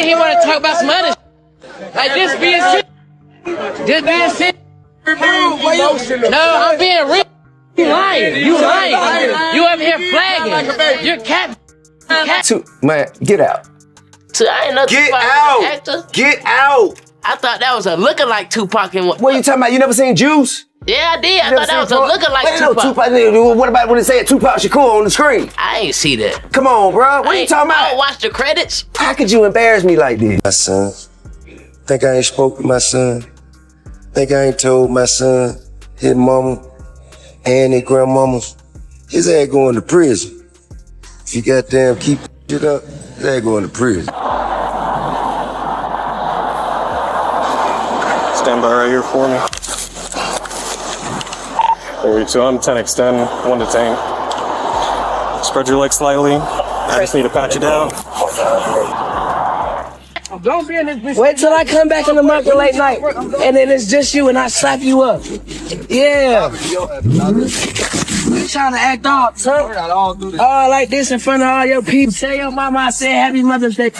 think he want to talk about some other like this being shit. This being shit. No, I'm being real. You lying. You lying. You over here flagging. You're cat. Man, get out. I ain't no Get Tupac out. actor. Get out. I thought that was a lookalike Tupac. And what are you talking about? You never seen Juice? Yeah, I did. I thought that was a lookalike Tupac. Tupac. What about when they say Tupac Shakur on the screen? I ain't see that. Come on, bro. What are you talking about? I don't watch the credits. How could you embarrass me like this? My son. Think I ain't spoke to my son. Think I ain't told my son, his mama, and his grandmamas, his ass going to prison. If you goddamn keep shit up, his ass going to prison. Stand by right here for me. 32, I'm 10 extend, 1 detain. Spread your legs slightly. I just need to pat you down. Don't be in this bitch. Wait till I come back in the market late night, and then it's just you, and I slap you up. Yeah. You trying to act off, son? All like this in front of all your people. Tell your mama I said Happy Mother's Day,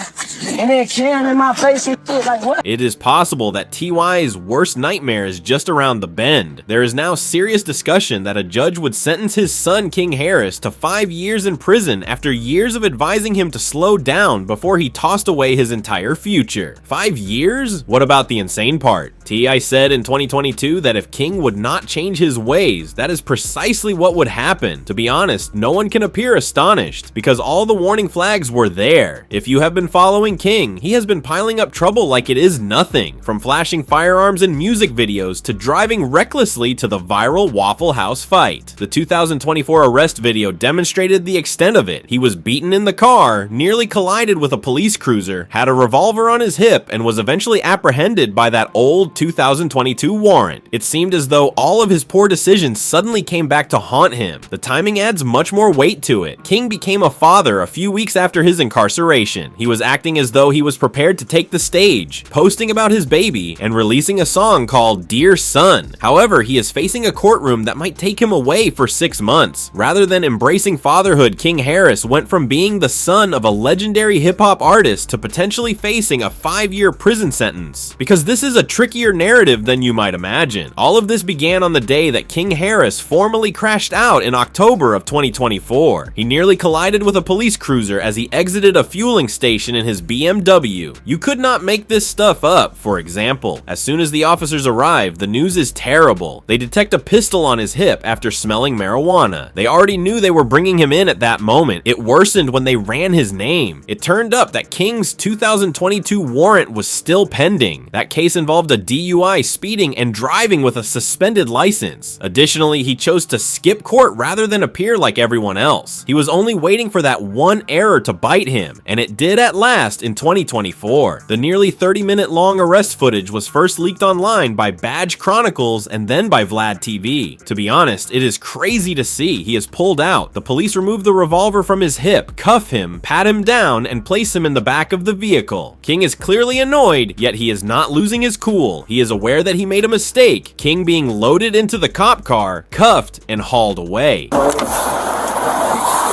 and then Karen in my face and shit. Like what? It is possible that TY's worst nightmare is just around the bend. There is now serious discussion that a judge would sentence his son King Harris to 5 years in prison after years of advising him to slow down before he tossed away his entire future. 5 years? What about the insane part? T.I. said in 2022 that if King would not change his ways, that is precisely what would happen. To be honest, no one can appear astonished because all the warning flags were there. If you have been following King, he has been piling up trouble like it is nothing, from flashing firearms in music videos to driving recklessly to the viral Waffle House fight. The 2024 arrest video demonstrated the extent of it. He was beaten in the car, nearly collided with a police cruiser, had a revolver on his hip, and was eventually apprehended by that old 2022 warrant. It seemed as though all of his poor decisions suddenly came back to haunt him. The timing adds much more weight to it. King became a father a few weeks after his incarceration. He was acting as though he was prepared to take the stage, posting about his baby and releasing a song called Dear Son. However, he is facing a courtroom that might take him away for 6 months. Rather than embracing fatherhood, King Harris went from being the son of a legendary hip-hop artist to potentially facing a 5-year prison sentence. Because this is a trickier narrative than you might imagine. All of this began on the day that King Harris formally crashed out in October of 2024. He nearly collided with a police cruiser as he exited a fueling station in his BMW. You could not make this stuff up. For example, as soon as the officers arrive, the news is terrible. They detect a pistol on his hip after smelling marijuana. They already knew they were bringing him in at that moment. It worsened when they ran his name. It turned up that King's 2022 warrant was still pending. That case involved a DUI, speeding, and driving with a suspended license. Additionally, he chose to skip court rather than appear like everyone else. He was only waiting for that one error to bite him, and it did at last in 2024. The nearly 30-minute long arrest footage was first leaked online by Badge Chronicles and then by Vlad TV. To be honest, it is crazy to see. He is pulled out. The police remove the revolver from his hip, cuff him, pat him down, and place him in the back of the vehicle. King is clearly annoyed, yet he is not losing his cool. He is aware that he made a mistake, King being loaded into the cop car, cuffed, and hauled away.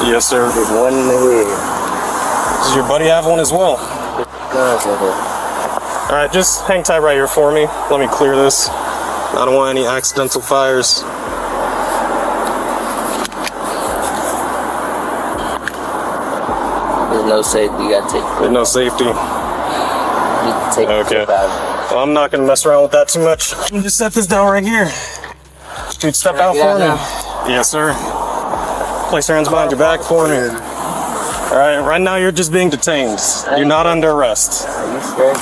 Yes, sir. There's one in the head. Does your buddy have one as well? Alright, just hang tight right here for me. Let me clear this. I don't want any accidental fires. There's no safety. You gotta take. There's no safety. You can take Okay. Well, I'm not gonna mess around with that too much. Let me just set this down right here. Dude, step out for me. Yes, sir. Place your hands behind your back for me. Alright, right now you're just being detained. You're not under arrest. Are you sure?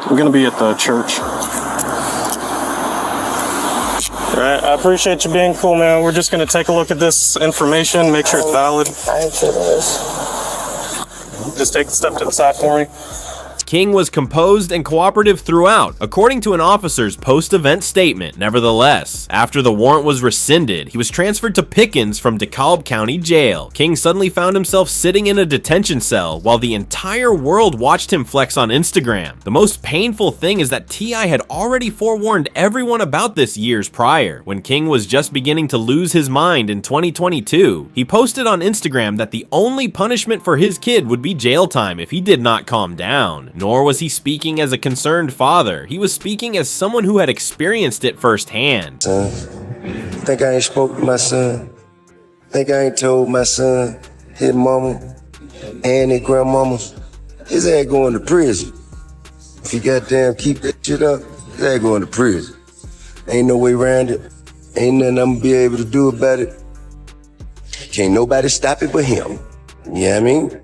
We're gonna be at the church. Alright, I appreciate you being cool, man. We're just gonna take a look at this information, make sure it's valid. I ain't sure it is. Just take a step to the side for me. King was composed and cooperative throughout, according to an officer's post-event statement. Nevertheless, after the warrant was rescinded, he was transferred to Pickens from DeKalb County Jail. King suddenly found himself sitting in a detention cell while the entire world watched him flex on Instagram. The most painful thing is that T.I. had already forewarned everyone about this years prior. When King was just beginning to lose his mind in 2022, he posted on Instagram that the only punishment for his kid would be jail time if he did not calm down. Nor was he speaking as a concerned father, he was speaking as someone who had experienced it firsthand. Son, think I ain't spoke to my son? Think I ain't told my son, his mama, and his grandmamas, his ass going to prison. If he goddamn keep that shit up, his ass going to prison. Ain't no way around it. Ain't nothing I'm gonna be able to do about it. Can't nobody stop it but him. You know what I mean?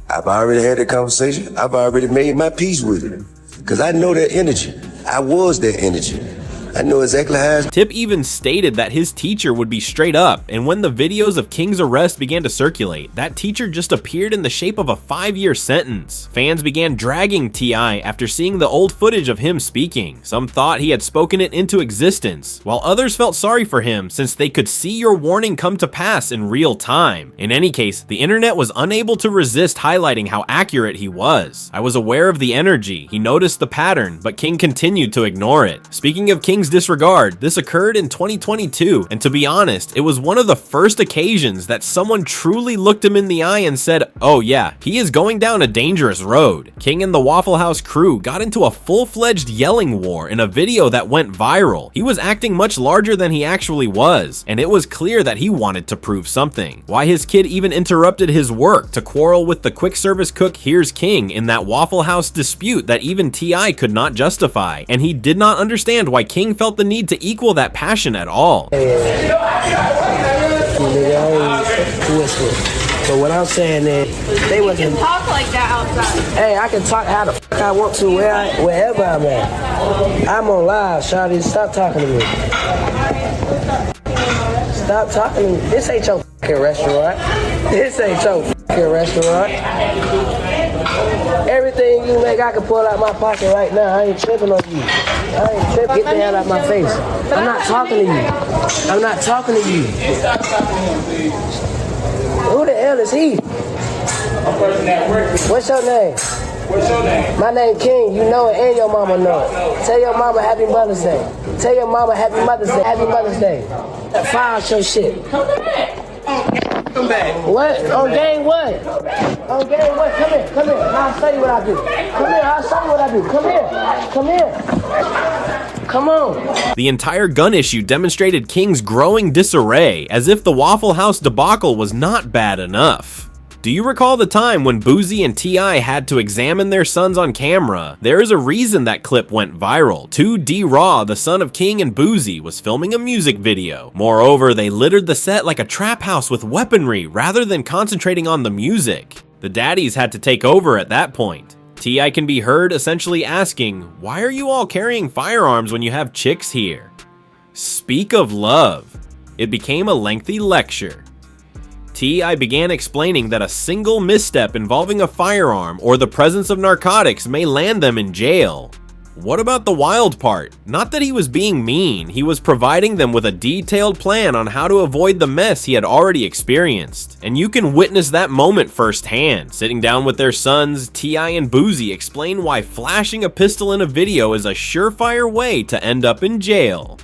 I've already had that conversation. I've already made my peace with it. Cause I know that energy. I was that energy. I know exactly how it's... Tip even stated that his teacher would be straight up, and when the videos of King's arrest began to circulate, that teacher just appeared in the shape of a 5-year sentence. Fans began dragging T.I. after seeing the old footage of him speaking. Some thought he had spoken it into existence, while others felt sorry for him since they could see your warning come to pass in real time. In any case, the internet was unable to resist highlighting how accurate he was. I was aware of the energy, he noticed the pattern, but King continued to ignore it. Speaking of King's disregard, this occurred in 2022, and to be honest, it was one of the first occasions that someone truly looked him in the eye and said, oh yeah, he is going down a dangerous road. King and the Waffle House crew got into a full-fledged yelling war in a video that went viral. He was acting much larger than he actually was, and it was clear that he wanted to prove something. Why his kid even interrupted his work to quarrel with the quick service cook Here's King in that Waffle House dispute that even T.I. could not justify, and he did not understand why King felt the need to equal that passion at all. But what I'm saying is, they wasn't talk like that outside. Hey, I can talk how the fuck I want to wherever I'm at. I'm on live, Shawty. Stop talking to me. Stop talking to me. This ain't your fucking restaurant. This ain't your fucking restaurant. Everything you make, I can pull out my pocket right now. I ain't tripping on you. I ain't tripping. Get the hell out of my face. I'm not talking to you. I'm not talking to you. Who the hell is he? What's your name? What's your name? My name King. You know it and your mama know it. Tell your mama Happy Mother's Day. Tell your mama Happy Mother's Day. Happy Mother's Day. File your shit. Come back. What? On game what? On game what? Come here. Come here. I'll show you what I do. Come here. I'll show you what I do. Come here. Come here. Come on. The entire gun issue demonstrated King's growing disarray, as if the Waffle House debacle was not bad enough. Do you recall the time when Boozy and T.I. had to examine their sons on camera? There is a reason that clip went viral. 2D Raw, the son of King and Boozy, was filming a music video. Moreover, they littered the set like a trap house with weaponry rather than concentrating on the music. The daddies had to take over at that point. T.I. can be heard essentially asking, "Why are you all carrying firearms when you have chicks here?" Speak of love. It became a lengthy lecture. T.I. began explaining that a single misstep involving a firearm or the presence of narcotics may land them in jail. What about the wild part? Not that he was being mean, he was providing them with a detailed plan on how to avoid the mess he had already experienced. And you can witness that moment firsthand. Sitting down with their sons, T.I. and Boozy explain why flashing a pistol in a video is a surefire way to end up in jail.